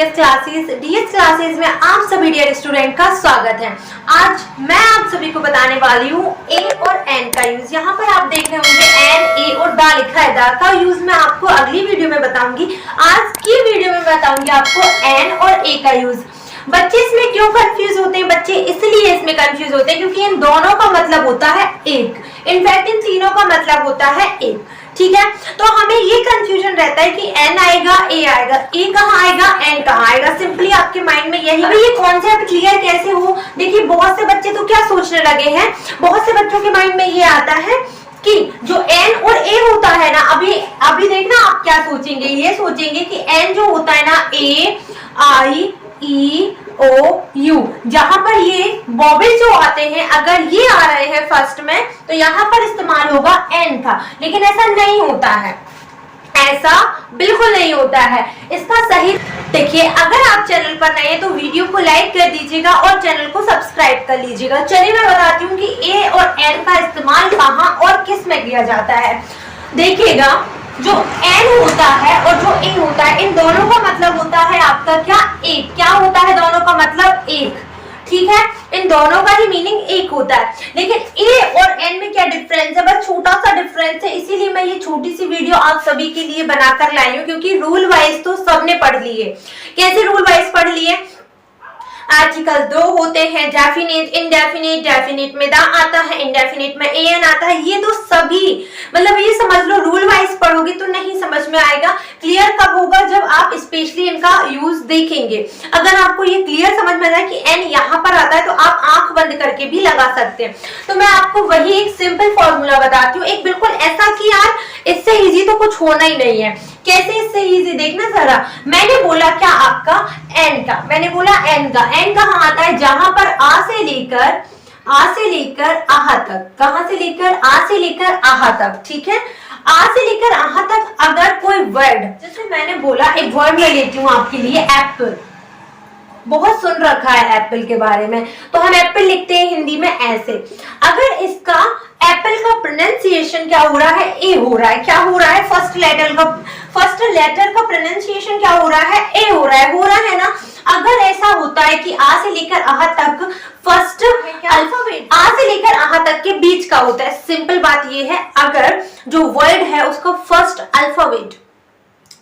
DS classes में आप सभी डियर स्टूडेंट का स्वागत है। आज मैं आप सभी को बताने वाली हूँ ए और एन का यूज। यहाँ पर आप देख रहे होंगे एन, ए और दा लिखा है। दा का यूज मैं आपको अगली वीडियो में बताऊंगी। आज की वीडियो में बताऊंगी आपको एन और ए का यूज। बच्चे इसमें क्यों कंफ्यूज होते हैं? बच्चे इसलिए इसमें कंफ्यूज होते हैं क्योंकि इन दोनों का मतलब होता है एक। इनफैक्ट इन तीनों का मतलब होता है एक। ठीक है, तो हमें ये कंफ्यूजन रहता है कि एन आएगा, ए आएगा, ए कहाँ आएगा, एन कहाँ आएगा। सिंपली आपके माइंड में यही। अभी ये कॉन्सेप्ट क्लियर कैसे हो? देखिए, बहुत से बच्चे तो क्या सोचने लगे हैं, बहुत से बच्चों के माइंड में ये आता है कि जो एन और ए होता है ना, अभी देखना आप क्या सोचेंगे। ये सोचेंगे कि एन जो होता है ना, ए आई ई ओ यू, जहां पर ये वॉवेल जो आते हैं, अगर ये आ रहे हैं फर्स्ट में तो यहाँ पर इस्तेमाल होगा एन का। लेकिन ऐसा नहीं होता है, ऐसा बिल्कुल नहीं होता है। इसका सही देखिए, अगर आप चैनल पर नए हैं तो वीडियो को लाइक कर दीजिएगा और चैनल को सब्सक्राइब कर लीजिएगा। चलिए मैं बताती हूँ कि ए और एन का इस्तेमाल कहाँ और किस में किया जाता है। देखिएगा, जो एन होता है और जो ए होता है, इन दोनों का मतलब होता है आपका क्या? एक। क्या होता है दोनों का मतलब? एक। ठीक है, इन दोनों का ही मीनिंग एक होता है। लेकिन ए और एन में क्या डिफरेंस है? बस छोटा सा डिफरेंस है, इसीलिए मैं ये छोटी सी वीडियो आप सभी के लिए बनाकर लाई हूँ, क्योंकि रूल वाइज तो सबने पढ़ लिए। कैसे रूल वाइज पढ़ लिए? आर्टिकल दो होते हैं, डेफिनेट, इनडेफिनेट। डेफिनेट में दा आता है, इनडेफिनेट में एन आता है। ये तो सभी, मतलब ये समझ लो, रूल वाइज पढ़ोगे तो नहीं समझ में आएगा। क्लियर कब होगा? जब आप स्पेशली इनका यूज देखेंगे। अगर आपको ये क्लियर समझ में आ जाए कि एन यहाँ पर आता है तो आप आंख बंद करके भी लगा सकते हैं। तो मैं आपको वही एक सिंपल फॉर्मूला बताती हूँ, एक बिल्कुल ऐसा कि यार इससे इजी तो कुछ होना ही नहीं है। कैसे इससे इजी? देखना जरा। मैंने बोला क्या आपका एन का, मैंने बोला एन का। एन कहाँ आता है? जहां पर आ से लेकर आहा तक। कहां से लेकर? आ से लेकर आहा तक। ठीक है, आ से लेकर आहा तक अगर कोई वर्ड, जैसे मैंने बोला, एक वर्ड ले लेती हूँ आपके लिए, एप्पल। बहुत सुन रखा है एप्पल के बारे में, तो हम एप्पल लिखते हैं हिंदी में ऐसे। अगर इसका एप्पल का प्रोनाउंसिएशन क्या हो रहा है? ए हो रहा है। क्या हो रहा है? फर्स्ट लेटर का प्रोनाउंसिएशन क्या हो रहा है? ए हो रहा है। हो रहा है ना? अगर ऐसा होता है कि आ से लेकर आहा तक फर्स्ट अल्फाबेट आ से लेकर आहा तक के बीच का होता है। सिंपल बात ये है, अगर जो वर्ड है उसका फर्स्ट अल्फाबेट,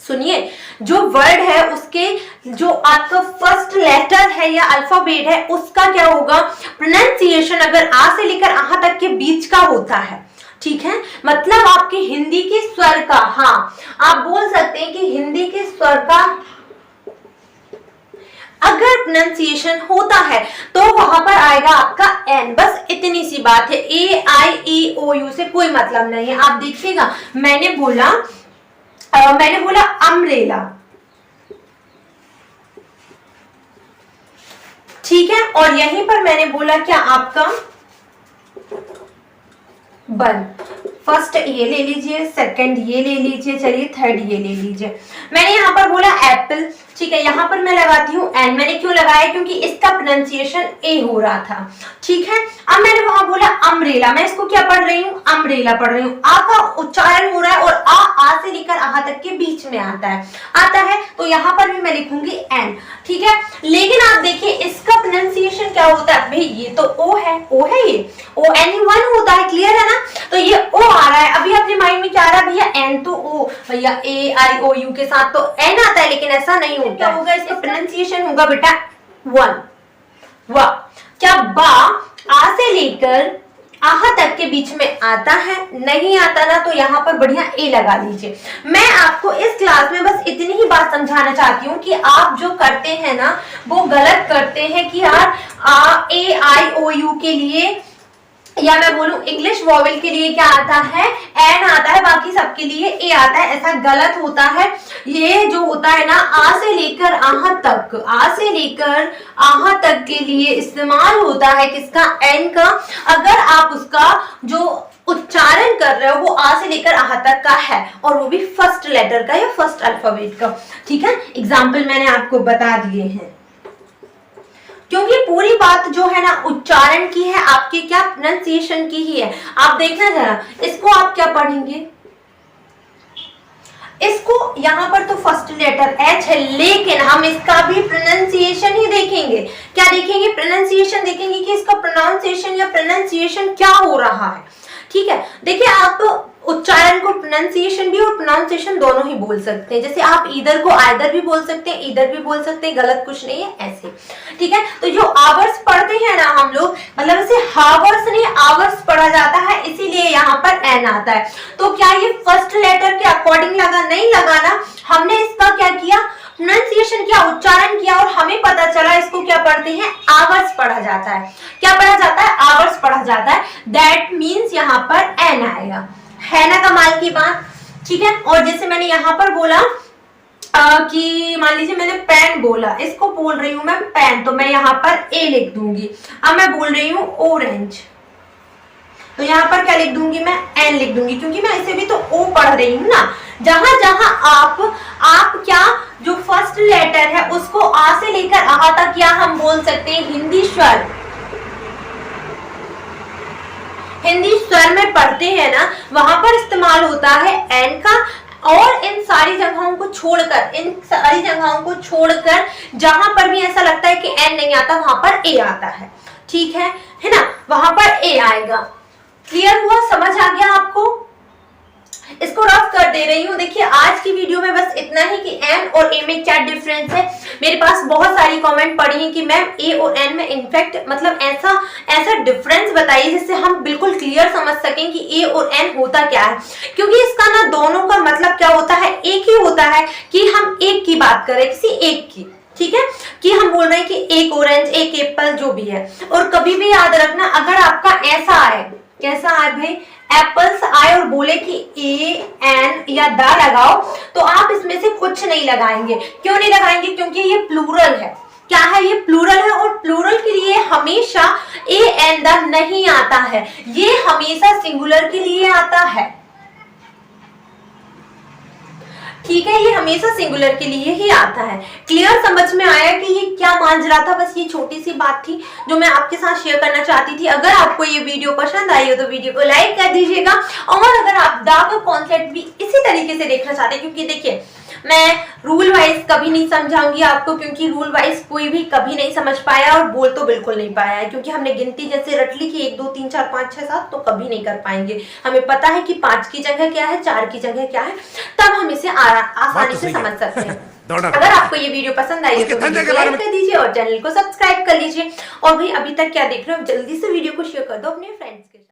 सुनिए, जो वर्ड है उसके जो आपका फर्स्ट लेटर है या अल्फाबेट है, उसका क्या होगा? प्रोनाउंसिएशन अगर आ से लेकर आहा तक के बीच का होता है। ठीक है, मतलब आपके हिंदी के स्वर का, हाँ आप बोल सकते हैं कि हिंदी के स्वर का अगर प्रोनाउंसिएशन होता है तो वहां पर आएगा आपका एन। बस इतनी सी बात है। ए आई ई ओ यू से कोई मतलब नहीं है। आप देखिएगा, मैंने बोला अम्ब्रेला। ठीक है, और यहीं पर मैंने बोला क्या आपका बन। फर्स्ट ये ले लीजिए, सेकंड ये ले लीजिए, चलिए थर्ड ये ले लीजिए। मैंने यहाँ पर बोला एप्पल। ठीक है, यहाँ पर मैं लगाती हूँ एन। मैंने क्यों लगाया? क्योंकि इसका प्रोनाउंसिएशन ए हो रहा था। ठीक है, अब मैंने वहां बोला अम्ब्रेला। मैं इसको क्या पढ़ रही हूँ? अम्ब्रेला पढ़ रही हूँ। आ का उच्चारण हो रहा है और आ से लेकर आहा तक के बीच में आता है, तो यहाँ पर भी मैं लिखूंगी एन। ठीक है, लेकिन आप देखिए इसका प्रोनाउंसिएशन क्या होता है? भाई ये तो ओ है, ये ओ एन वन होता है। क्लियर है ना? तो ये ओ आ रहा है। अभी अपने माइंड में क्या आ रहा है? भैया एन तो ओ, भैया ए आई ओ यू के साथ तो एन आता है, लेकिन ऐसा नहीं होता। क्या होगा? इसका प्रोनाउंसिएशन होगा बेटा वन। वाह, क्या बा आ से लेकर आहा तक के बीच में आता है? नहीं आता ना, तो यहाँ पर बढ़िया ए लगा लीजिए। मैं आपको इस क्लास में बस इतनी ही बात समझाना चाहती हूँ कि आप जो करते हैं ना वो गलत करते हैं कि यार ए आई ओ यू के लिए, या मैं बोलूं इंग्लिश वॉवेल के लिए क्या आता है? एन आता है, बाकी सबके लिए ए आता है। ऐसा गलत होता है। ये जो होता है ना, आ से लेकर आहा तक के लिए इस्तेमाल होता है किसका? एन का। अगर आप उसका जो उच्चारण कर रहे हो वो आ से लेकर आहा तक का है, और वो भी फर्स्ट लेटर का या फर्स्ट अल्फाबेट का। ठीक है, एग्जाम्पल मैंने आपको बता दिए हैं, क्योंकि पूरी बात जो है ना उच्चारण की है, आपके क्या प्रोनाउंसिएशन की ही है। आप देखना जरा, इसको आप क्या पढ़ेंगे? इसको यहाँ पर तो फर्स्ट लेटर एच है, लेकिन हम इसका भी प्रोनाउंसिएशन ही देखेंगे। क्या देखेंगे? प्रोनाउंसिएशन देखेंगे कि इसका प्रोनाउंसिएशन या प्रोनाउंसिएशन क्या हो रहा है। ठीक है, देखिए आप उच्चारण को प्रोनाउंसिएशन भी और प्रोनाउंसिएशन दोनों ही बोल सकते हैं। जैसे आप इधर को आइदर भी बोल सकते हैं, इधर भी बोल सकते हैं, गलत कुछ नहीं है ऐसे। ठीक है, तो जो आवर्स पढ़ते हैं ना हम लोग, मतलब इसे हावर्स नहीं आवर्स पढ़ा जाता है, इसीलिए यहाँ पर एन आता है। तो क्या ये फर्स्ट लेटर के अकॉर्डिंग लगा? नहीं लगाना, हमने इसका क्या किया? प्रोनाउंसिएशन किया, उच्चारण किया और हमें पता चला इसको क्या पढ़ते हैं? आवर्स पढ़ा जाता है। क्या पढ़ा जाता है? आवर्स पढ़ा जाता है। दैट मीन्स यहाँ पर एन आएगा। है ना कमाल की बात। ठीक है, और जैसे मैंने यहाँ पर बोला कि मान लीजिए मैंने पेन बोला, इसको बोल रही हूं मैं पेन, तो मैं यहाँ पर ए लिख दूंगी। अब मैं बोल रही हूँ ऑरेंज, तो यहाँ पर क्या लिख दूंगी? मैं एन लिख दूंगी, क्योंकि मैं इसे भी तो ओ पढ़ रही हूँ ना। जहां जहां आप क्या जो फर्स्ट लेटर है उसको आ से लेकर आ तक क्या हम बोल सकते हैं? हिंदी स्वर, हिंदी स्वर में पढ़ते हैं ना, वहां पर इस्तेमाल होता है एन का। और इन सारी जगहों को छोड़कर जहां पर भी ऐसा लगता है कि एन नहीं आता, वहां पर ए आता है। ठीक है ना, वहां पर ए आएगा। क्लियर हुआ? समझ आ गया आपको? इसको रफ कर दे रही हूँ। देखिए आज की वीडियो में बस इतना ही कि एन और ए में क्या डिफरेंस है। मेरे पास बहुत सारी कमेंट पड़ी हैं कि मैम ए और एन में इनफैक्ट मतलब ऐसा डिफरेंस बताइए जिससे हम बिल्कुल क्लियर समझ सकें कि ए और एन होता क्या है, क्योंकि इसका ना दोनों का मतलब क्या होता है? एक ही होता है कि हम एक की बात करें, किसी एक की। ठीक है, कि हम बोल रहे हैं कि एक ऑरेंज, एक एप्पल, जो भी है। और कभी भी याद रखना, अगर आपका ऐसा आए, कैसा आए भाई? एप्पल्स आए और बोले कि ए एन या द लगाओ, तो आप इसमें से कुछ नहीं लगाएंगे। क्यों नहीं लगाएंगे? क्योंकि ये प्लूरल है। क्या है? ये प्लूरल है, और प्लूरल के लिए हमेशा ए एन द नहीं आता है, ये हमेशा सिंगुलर के लिए आता है। ठीक है, ये हमेशा सिंगुलर के लिए ही आता है। क्लियर समझ में आया कि ये क्या मांझ रहा था? बस ये छोटी सी बात थी जो मैं आपके साथ शेयर करना चाहती थी। अगर आपको ये वीडियो पसंद आई हो तो वीडियो को लाइक कर दीजिएगा, और अगर आप दा का कॉन्सेप्ट भी इसी तरीके से देखना चाहते हैं, क्योंकि देखिए मैं रूल वाइज कभी नहीं समझाऊंगी आपको, क्योंकि रूल वाइज कोई भी कभी नहीं समझ पाया और बोल तो बिल्कुल नहीं पाया है, क्योंकि हमने गिनती जैसे रट ली कि 1 2 3 4 5 6 7 तो कभी नहीं कर पाएंगे। हमें पता है कि 5 की जगह क्या है, 4 की जगह क्या है, तब हम इसे आसानी से समझ सकते हैं। अगर आपको ये वीडियो पसंद आई है तो वीडियो को लाइक कर दीजिए और चैनल को सब्सक्राइब कर लीजिए। और भाई अभी तक क्या देख रहे हो, जल्दी से वीडियो को शेयर कर दो अपने फ्रेंड्स के साथ।